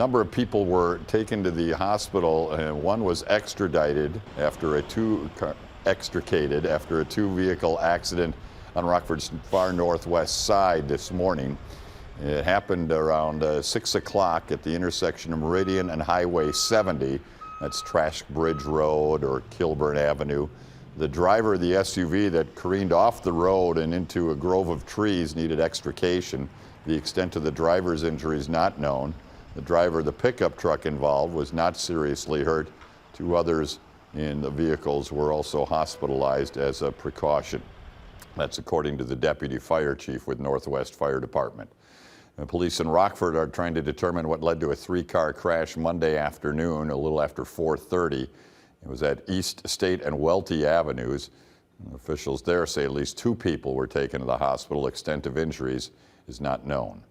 number of people were taken to the hospital, and one was extricated after a two-vehicle accident on Rockford's far northwest side this morning. It happened around 6 o'clock at the intersection of Meridian and Highway 70. That's Trask Bridge Road or Kilburn Avenue. The driver of the SUV that careened off the road and into a grove of trees needed extrication. The extent of the driver's injury is not known. The driver of the pickup truck involved was not seriously hurt. Two others in the vehicles were also hospitalized as a precaution. That's according to the deputy fire chief with Northwest Fire Department. The police in Rockford are trying to determine what led to a three-car crash Monday afternoon, a little after 4:30. It was at East State and Welty Avenues. Officials there say at least two people were taken to the hospital. Extent of injuries is not known.